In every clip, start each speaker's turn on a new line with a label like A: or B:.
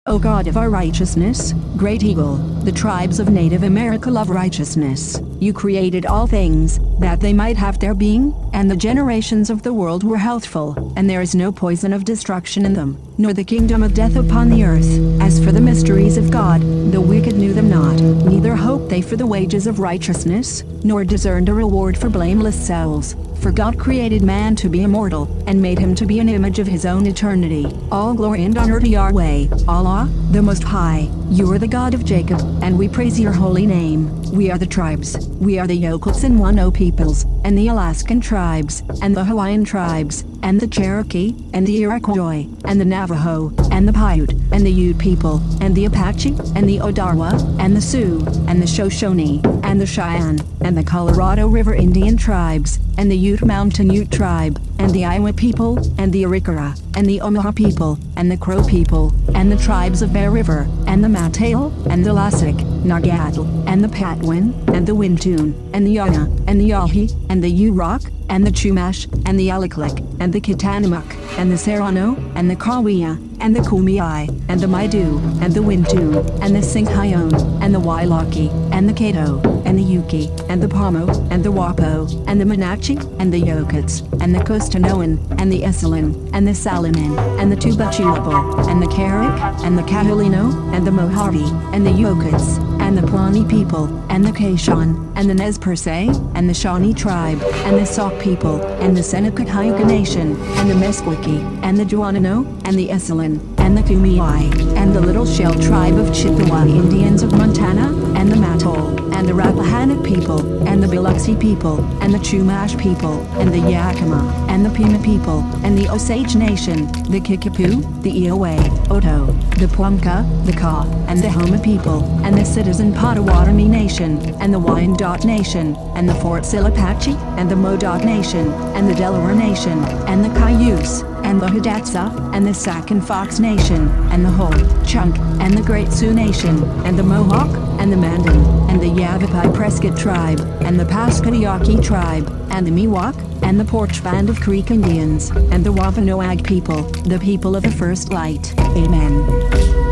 A: O God of our righteousness, great eagle, the tribes of Native America love righteousness. You created all things, that they might have their being, and the generations of the world were healthful, and there is no poison of destruction in them, nor the kingdom of death upon the earth. As for the mysteries of God, the wicked knew them not, neither hoped they for the wages of righteousness, nor discerned a reward for blameless souls. For God created man to be immortal, and made him to be an image of his own eternity. All glory and honor to Yahweh, Allah, the Most High. You are the God of Jacob, and we praise your holy name. We are the tribes, we are the Yokuts and Wano peoples, and the Alaskan tribes, and the Hawaiian tribes, and the Cherokee, and the Iroquois, and the Navajo, and the Paiute, and the Ute people, and the Apache, and the Odawa, and the Sioux, and the Shoshone, and the Cheyenne, and the Colorado River Indian tribes, and the Ute Mountain Ute tribe, and the Iowa people, and the Arikara, and the Omaha people, and the Crow people, and the tribes of Bear River, and the Matale, and the Lasik, Nagatl, and the Patwin, and the Wintoon, and the Yana, and the Yahi, and the Yurok, and the Chumash, and the Aliklik, and the Kitanamuk, and the Serrano, and the Kawiya, and the Kumeyaay, and the Maidu, and the Wintoon, and the Singhyon, and the Wailaki, and the Kato, and the Yuki, and the Pomo, and the Wapo, and the Monachi, and the Yokuts, and the Kostanoan, and the Esalen, and the Salaman, and the Tubachuapo, and the Karik, and the Kahulino, and the Mojave, and the Yokuts, and the Pawnee people, and the Kashan, and the Nez Perce, and the Shawnee tribe, and the Sauk people, and the Seneca Cayuga Nation, and the Meskwaki, and the Juanano, and the Esalen, and the Kumeyaay, and the Little Shell tribe of Chippewa Indians of Montana, and the Matole, and the Rappahannock people, and the Biloxi people, and the Chumash people, and the Yakima, and the Pima people, and the Osage Nation, the Kickapoo, the Iowa, Oto, the Puamka, the Kaw, and the Homa people, and the Citizen Potawatomi Nation, and the Wyandot Nation, and the Fort Sill Apache, and the Modoc Nation, and the Delaware Nation, and the Cayuse, and the Hidatsa, and the Sac and Fox Nation, and the Ho, Chunk, and the Great Sioux Nation, and the Mohawk, and the Mandan, and the Yavapai Prescott tribe, and the Pasquateaqui tribe, and the Miwok, and the Porch Band of Creek Indians, and the Wampanoag people, the people of the first light. Amen.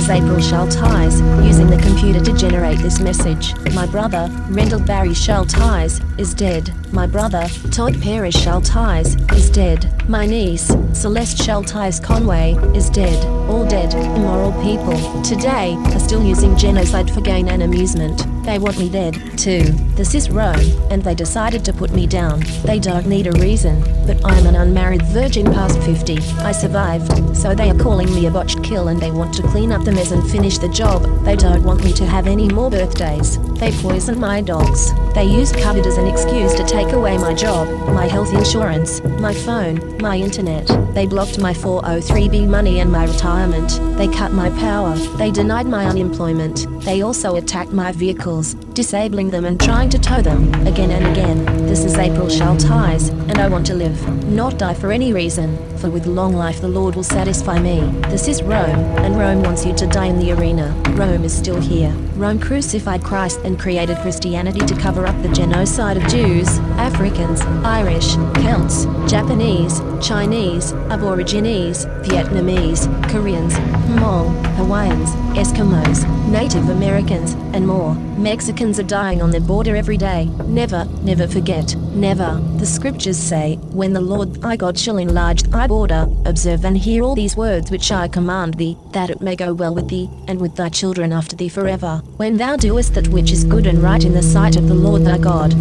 B: April Schulthies, using the computer to generate this message. My brother, Rendell Barry Schulthies, is dead. My brother, Todd Perry Schulthies, is dead. My niece, Celeste Schulthies Conway, is dead. All dead, immoral people, today, are still using genocide for gain and amusement. They want me dead, too. This is Rome, and they decided to put me down. They don't need a reason, but I'm an unmarried virgin past 50. I survived, so they are calling me a botched kill and they want to clean up the mess and finish the job. They don't want me to have any more birthdays. They poison my dogs. They use COVID as an excuse to take away my job, my health insurance, my phone, my internet. They blocked my 403b money and my retirement. They cut my power. They denied my unemployment. They also attacked my vehicles, disabling them and trying to tow them, again and again. This is April Schulthies, and I want to live, not die for any reason, for with long life the Lord will satisfy me. This is Rome, and Rome wants you to die in the arena. Rome is still here. Rome crucified Christ and created Christianity to cover up the genocide of Jews, Africans, Irish, Celts, Japanese, Chinese, Aborigines, Vietnamese, Koreans, Hmong, Hawaiians, Eskimos, Native Americans, and more. Mexicans are dying on the border every day. Never, never forget, never. The scriptures say, when the Lord thy God shall enlarge thy border, observe and hear all these words which I command thee, that it may go well with thee, and with thy children after thee forever, when thou doest that which is good and right in the sight of the Lord thy God.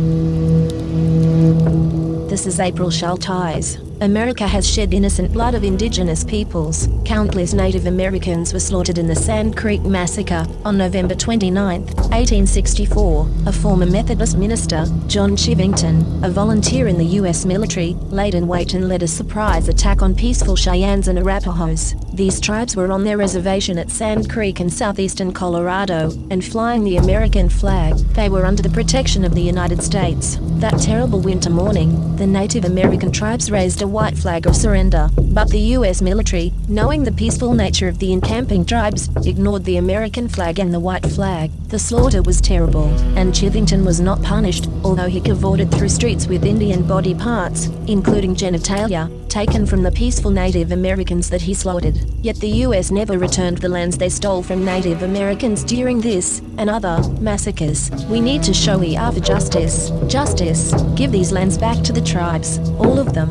B: This is April Schulthies. America has shed innocent blood of indigenous peoples. Countless Native Americans were slaughtered in the Sand Creek Massacre on November 29, 1864. A former Methodist minister, John Chivington, a volunteer in the U.S. military, laid in wait and led a surprise attack on peaceful Cheyennes and Arapahoes. These tribes were on their reservation at Sand Creek in southeastern Colorado, and flying the American flag. They were under the protection of the United States. That terrible winter morning, the Native American tribes raised a white flag of surrender, but the U.S. military, knowing the peaceful nature of the encamping tribes, ignored the American flag and the white flag. The slaughter was terrible, and Chivington was not punished, although he cavorted through streets with Indian body parts, including genitalia, taken from the peaceful Native Americans that he slaughtered. Yet the U.S. never returned the lands they stole from Native Americans during this and other massacres. We need to show we are for justice. Justice. Give these lands back to the tribes, all of them.